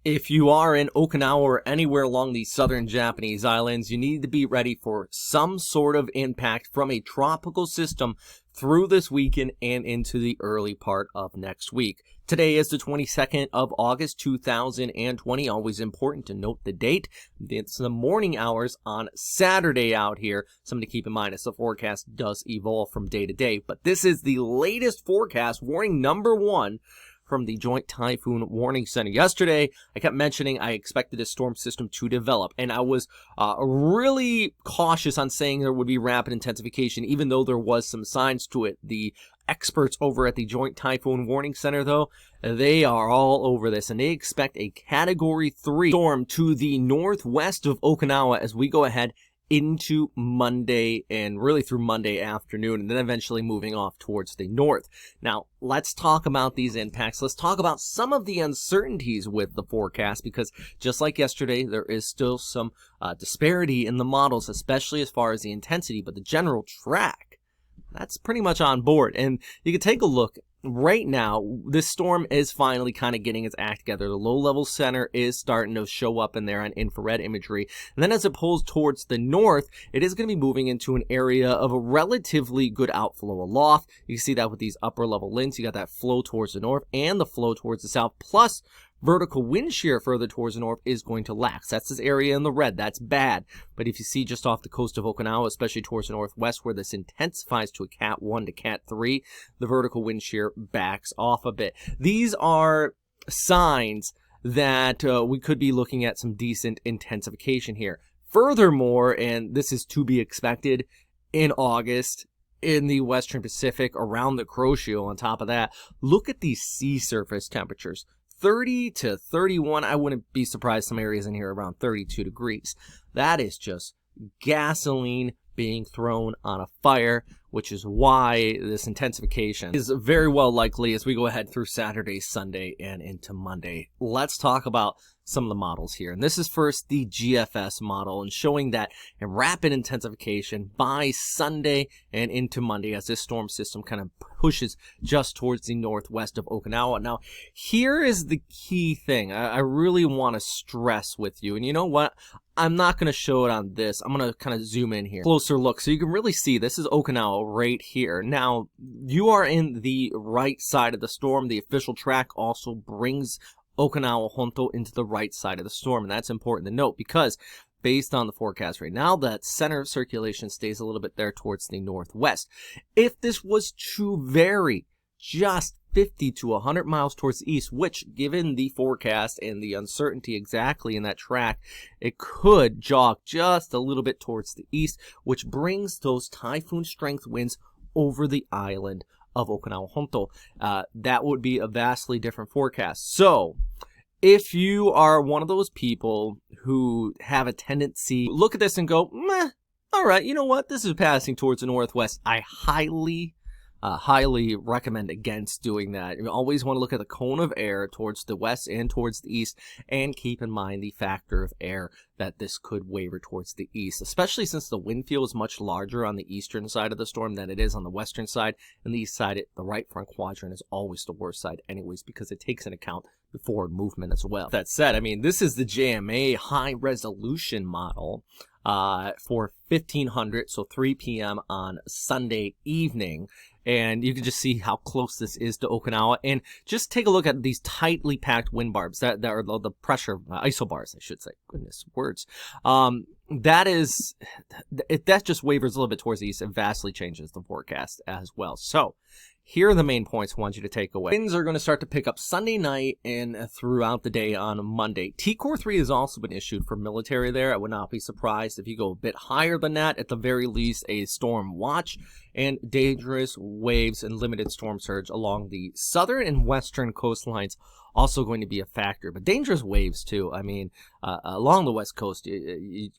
If you are in Okinawa or anywhere along the southern Japanese islands, you need to be ready for some sort of impact from a tropical system through this weekend and into the early part of next week. Today is the 22nd of August, 2020. Always important to note the date. It's the morning hours on Saturday out here. Something to keep in mind as the forecast does evolve from day to day. But this is the latest forecast, warning number 1. From the Joint Typhoon Warning Center. Yesterday, I kept mentioning I expected a storm system to develop, and I was really cautious on saying there would be rapid intensification, even though there was some signs to it. The experts over at the Joint Typhoon Warning Center, though, they are all over this, and they expect a Category 3 storm to the northwest of Okinawa as we go ahead into Monday and really through Monday afternoon, and then eventually moving off towards the north. Now, let's talk about these impacts. Let's talk about some of the uncertainties with the forecast, because just like yesterday, there is still some disparity in the models, especially as far as the intensity, but the general track, that's pretty much on board. And you can take a look. Right now, this storm is finally kind of getting its act together. The low-level center is starting to show up in there on infrared imagery. And then as it pulls towards the north, it is going to be moving into an area of a relatively good outflow aloft. You can see that with these upper-level links. You got that flow towards the north and the flow towards the south, plus vertical wind shear further towards the north is going to lax. That's this area in the red. That's bad. But if you see just off the coast of Okinawa, especially towards the northwest, where this intensifies to a Cat 1 to Cat 3, the vertical wind shear backs off a bit. These are signs that we could be looking at some decent intensification here. Furthermore, and this is to be expected in August, in the Western Pacific, around the Kuroshio, on top of that, look at these sea surface temperatures. 30 to 31, I wouldn't be surprised some areas in here around 32 degrees. That is just gasoline being thrown on a fire, which is why this intensification is very well likely as we go ahead through Saturday, Sunday, and into Monday. Let's talk about some of the models here. And this is first the GFS model, and showing that in rapid intensification by Sunday and into Monday as this storm system kind of pushes just towards the northwest of Okinawa. Now, here is the key thing I really want to stress with you. And you know what? I'm not going to show it on this. I'm going to kind of zoom in here. Closer look. So you can really see this is Okinawa right here. Now, you are in the right side of the storm. The official track also brings Okinawa-Honto into the right side of the storm. And that's important to note because based on the forecast right now, that center of circulation stays a little bit there towards the northwest. If this was to vary just 50 to 100 miles towards the east, which given the forecast and the uncertainty exactly in that track, it could jog just a little bit towards the east, which brings those typhoon strength winds over the island of Okinawa-Honto. That would be a vastly different forecast. So if you are one of those people who have a tendency to look at this and go, meh, all right, you know what, this is passing towards the northwest, I highly recommend against doing that. You always want to look at the cone of air towards the west and towards the east, and keep in mind the factor of air that this could waver towards the east, especially since the wind field is much larger on the eastern side of the storm than it is on the western side. And the east side, the right front quadrant, is always the worst side anyways, because it takes into account the forward movement as well. That said, I mean, this is the JMA high resolution model for 1500, so 3 p.m. on Sunday evening. And you can just see how close this is to Okinawa. And just take a look at these tightly packed wind barbs that are the pressure isobars, I should say. Goodness, words. That just wavers a little bit towards the east and vastly changes the forecast as well. So here are the main points I want you to take away. Winds are going to start to pick up Sunday night and throughout the day on Monday. T-Core 3 has also been issued for military there. I would not be surprised if you go a bit higher than that. At the very least, a storm watch and dangerous waves and limited storm surge along the southern and western coastlines also going to be a factor. But dangerous waves too. I mean, along the west coast,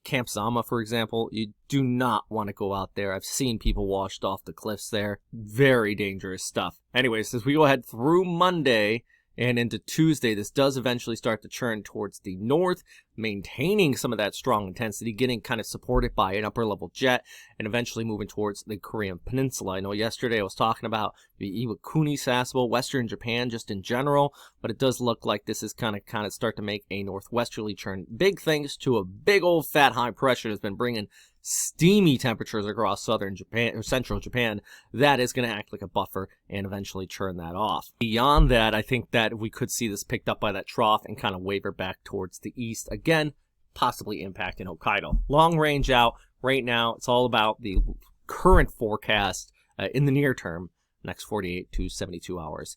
Camp Zama, for example, you do not want to go out there. I've seen people washed off the cliffs there. Very dangerous stuff. Anyways, as we go ahead through Monday and into Tuesday. This does eventually start to turn towards the north, maintaining some of that strong intensity, getting kind of supported by an upper level jet, and eventually moving towards the Korean Peninsula. I know yesterday I was talking about the Iwakuni Sasebo, Western Japan just in general, but it does look like this is kind of start to make a northwesterly turn. Big thanks to a big old fat high pressure that's been bringing steamy temperatures across southern Japan or central Japan. That is going to act like a buffer and eventually turn that off. Beyond that, I think that we could see this picked up by that trough and kind of waver back towards the east again, possibly impacting Hokkaido. Long range out right now, it's all about the current forecast in the near term, next 48 to 72 hours.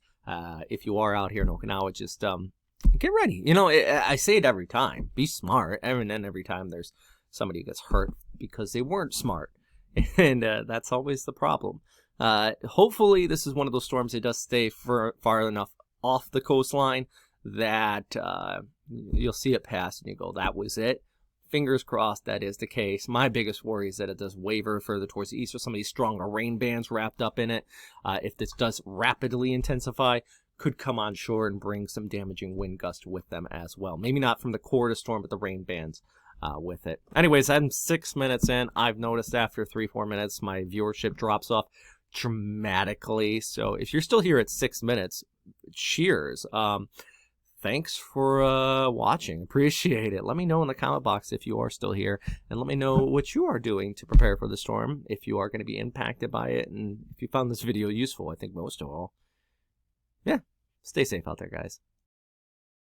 If you are out here in Okinawa, just get ready. You know, I say it every time. Be smart. And then every time there's somebody who gets hurt because they weren't smart. And that's always the problem. Hopefully, this is one of those storms that does stay far enough off the coastline that you'll see it pass and you go, that was it. Fingers crossed that is the case. My biggest worry is that it does waver further towards the east with some of these stronger rain bands wrapped up in it. If this does rapidly intensify, could come on shore and bring some damaging wind gusts with them as well. Maybe not from the core of the storm, but the rain bands with it. Anyways, I'm 6 minutes in. I've noticed after 3-4 minutes, my viewership drops off dramatically. So if you're still here at 6 minutes, cheers. Thanks for watching. Appreciate it. Let me know in the comment box if you are still here, and let me know what you are doing to prepare for the storm, if you are going to be impacted by it, and if you found this video useful. I think most of all. Yeah, stay safe out there, guys.